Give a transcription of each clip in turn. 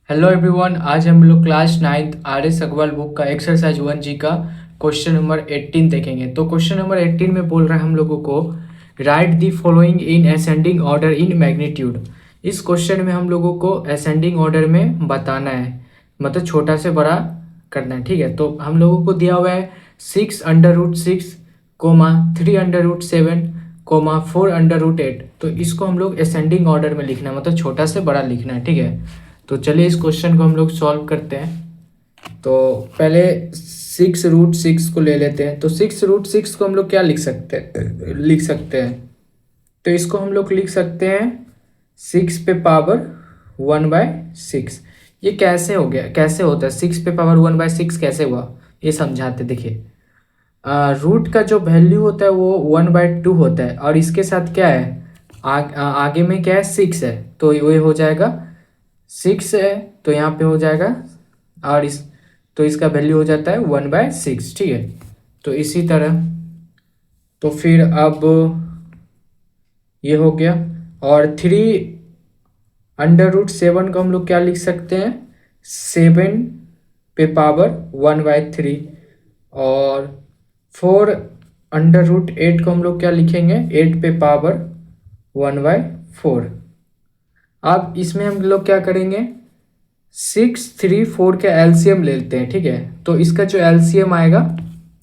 Hello everyone, आज हम लोग class 9th R S Aggarwal book का एक्सरसाइज 1G का क्वेश्चन नंबर 18 देखेंगे। तो क्वेश्चन नंबर 18 में बोल रहा है हम लोगों को right the following in ascending order in magnitude. इस क्वेश्चन में हम लोगों को असेंडिंग ऑर्डर में बताना है, मतलब छोटा से बड़ा करना है। ठीक है, तो हम लोगों को दिया हुआ है 6√6, 3√7, 4√8। तो इसको हम लोग असेंडिंग ऑर्डर में लिखना है, मतलब छोटा से बड़ा लिखना है। ठीक है, तो चलिए इस क्वेश्चन को हम लोग सॉल्व करते हैं। तो पहले 6√6 को ले लेते हैं। तो 6√6 को हम लोग क्या लिख सकते हैं। तो इसको हम लोग लिख सकते हैं 6 पे पावर 1/6। ये कैसे हो गया, कैसे होता है 6 पे पावर 1/6 कैसे हुआ, ये समझाते। देखिए, रूट का जो वैल्यू होता है वो 1/2 होता है, और इसके साथ क्या है, आगे में क्या है 6 है, तो ये हो जाएगा 6 है, तो यहाँ पे हो जाएगा, और तो इसका वैल्यू हो जाता है 1/6। ठीक है, तो इसी तरह तो फिर अब ये हो गया। और 3√7 को हम लोग क्या लिख सकते हैं, 7 पे पावर 1/3। और 4√8 को हम लोग क्या लिखेंगे, 8 पे पावर 1/4। अब इसमें हम लोग क्या करेंगे, 6, 3, 4 के एलसीएम ले लेते हैं। ठीक है, तो इसका जो एलसीएम आएगा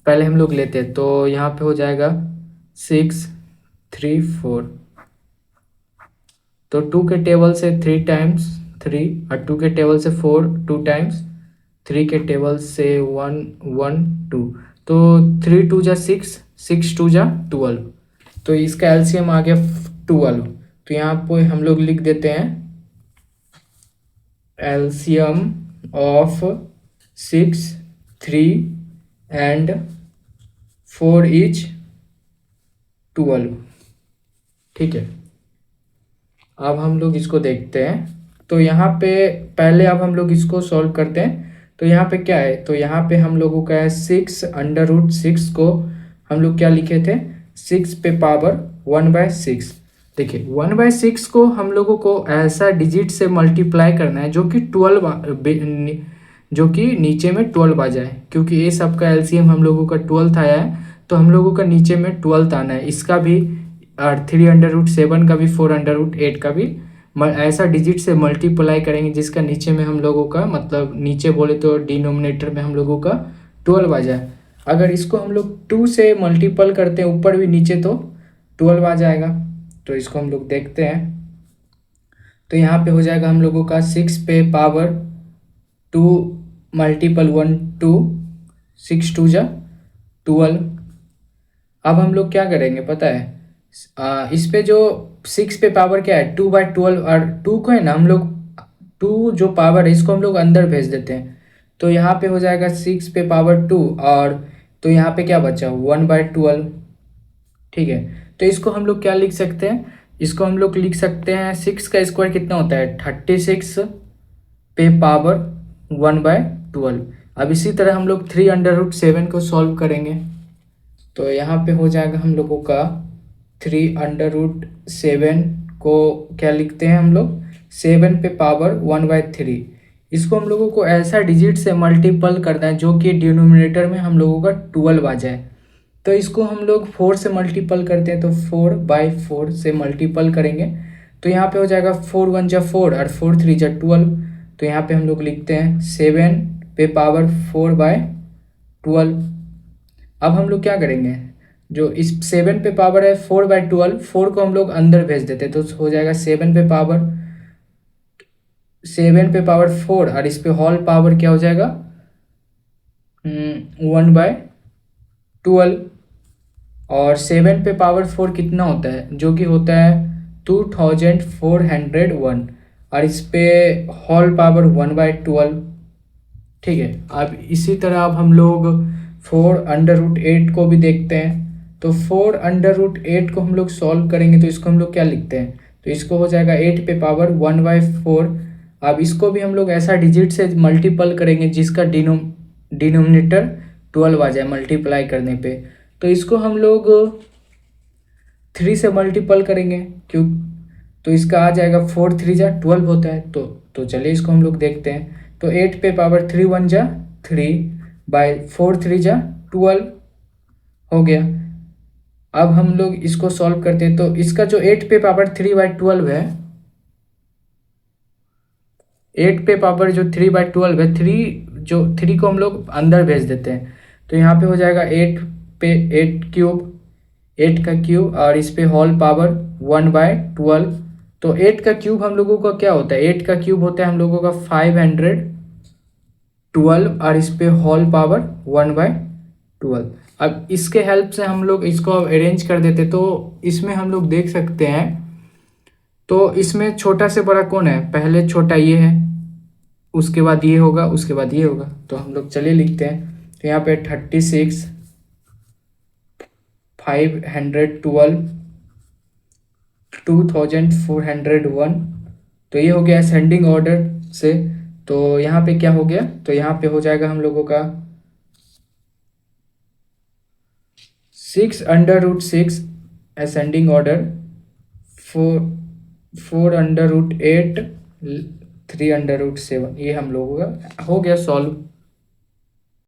पहले हम लोग लेते हैं। तो यहाँ पे हो जाएगा 6, 3, 4। तो 2 के टेबल से 3 टाइम्स 3, और 2 के टेबल से 4 2 टाइम्स, 3 के टेबल से 1 1 2। तो 3 2 जा 6, 6 2 जा 12। तो इसका एलसीएम आ गया 12। तो यहाँ पे हम लोग लिख देते हैं एलसीएम ऑफ 6, 3 एंड 4 इज 12। ठीक है, अब हम लोग इसको देखते हैं। तो यहाँ पे पहले अब हम लोग इसको सॉल्व करते हैं। तो यहाँ पे क्या है, तो यहाँ पे हम लोगों का है 6√6 को हम लोग क्या लिखे थे, 6 पे पावर 1/6। देखिए 1/6 को हम लोगों को ऐसा डिजिट से मल्टीप्लाई करना है जो कि 12 जो कि नीचे में 12 आ जाए, क्योंकि ये सब का एलसीएम हम लोगों का 12 आया है, तो हम लोगों का नीचे में 12 आना है। इसका भी, और 3√7 का भी, 4√8 का भी ऐसा डिजिट से मल्टीप्लाई करेंगे जिसका नीचे में हम लोगों का, मतलब नीचे बोले तो डिनोमिनेटर में हम लोगों का 12 आ जाए। अगर इसको हम लोग 2 से मल्टीपल करते हैं ऊपर भी नीचे, तो 12 आ जाएगा। तो इसको हम लोग देखते हैं। तो यहाँ पे हो जाएगा हम लोगों का 6 पे पावर 2 मल्टीपल 1 2, 6 2 जा 12। अब हम लोग क्या करेंगे पता है, इस पे जो 6 पे पावर क्या है 2/12, और 2 को है ना हम लोग 2 जो पावर है इसको हम लोग अंदर भेज देते हैं। तो यहाँ पे हो जाएगा 6 पे पावर 2, और तो यहाँ पे क्या बचा 1/12। ठीक है, तो इसको हम लोग क्या लिख सकते हैं, इसको हम लोग लिख सकते हैं 6 का स्क्वायर कितना होता है 36 पे पावर 1/12। अब इसी तरह हम लोग 3√7 को सॉल्व करेंगे। तो यहाँ पे हो जाएगा हम लोगों का 3√7 को क्या लिखते हैं हम लोग, 7 पे पावर 1/3। इसको हम लोगों को ऐसा डिजिट से मल्टीपल करना है जो कि डिनोमिनेटर में हम लोगों का 12 आ जाए। तो इसको हम लोग 4 से मल्टीपल करते हैं, तो 4/4 से मल्टीपल करेंगे। तो यहाँ पे हो जाएगा 4 1 जा 4, और 4 3 जा 12। तो यहाँ पे हम लोग लिखते हैं 7 पे पावर 4/12। अब हम लोग क्या करेंगे, जो इस 7 पे पावर है 4/12, 4 को हम लोग अंदर भेज देते हैं। तो हो जाएगा 7 पे पावर 4, और इस पे होल पावर क्या हो जाएगा 1/12। और 7 पे पावर 4 कितना होता है, जो कि होता है 2401, और इस पे होल पावर 1/12। ठीक है, अब इसी तरह अब हम लोग 4√8 को भी देखते हैं। तो 4√8 को हम लोग सॉल्व करेंगे, तो इसको हम लोग क्या लिखते हैं, तो इसको हो जाएगा 8 पे पावर 1/4। अब इसको भी हम लोग ऐसा डिजिट से मल्टीपल करेंगे जिसका डिनोमिनेटर 12 आ जाए मल्टीप्लाई करने पे। तो इसको हम लोग 3 से मल्टीपल करेंगे, क्यों, तो इसका आ जाएगा 4 3 जा 12 होता है। तो तो चलिए इसको हम लोग देखते हैं। तो 8 पे पावर 3 1 जा 3 बाय 4 3 जा 12 हो गया। अब हम लोग इसको सॉल्व करते हैं, तो इसका जो 8 पे पावर 3 बाय 12 है, 8 पे पावर जो 3 बाय 12 है, 3 को हम लोग अंदर भेज देते हैं, तो यहाँ पे हो जाएगा 8 पे 8 क्यूब, 8 का क्यूब, और इस पे होल पावर 1 बाय 12। तो 8 का क्यूब हम लोगों का क्या होता है, 8 का क्यूब होता है हम लोगों का 512, और इस पे होल पावर 1 बाय 12। अब इसके हेल्प से हम लोग इसको अरेंज कर देते, तो इसमें हम लोग देख सकते हैं, तो इसमें छोटा से बड़ा कौन है, पहले छोटा ये है, उसके बाद ये होगा, उसके बाद ये होगा। तो हम लोग चलिए लिखते हैं। तो यहाँ पे 36 512 2401, तो ये हो गया असेंडिंग ऑर्डर से। तो यहाँ पे क्या हो गया, तो यहाँ पे हो जाएगा हम लोगों का 6√6 असेंडिंग ऑर्डर, 4√8 3√7, ये हम लोगों का हो गया सॉल्व।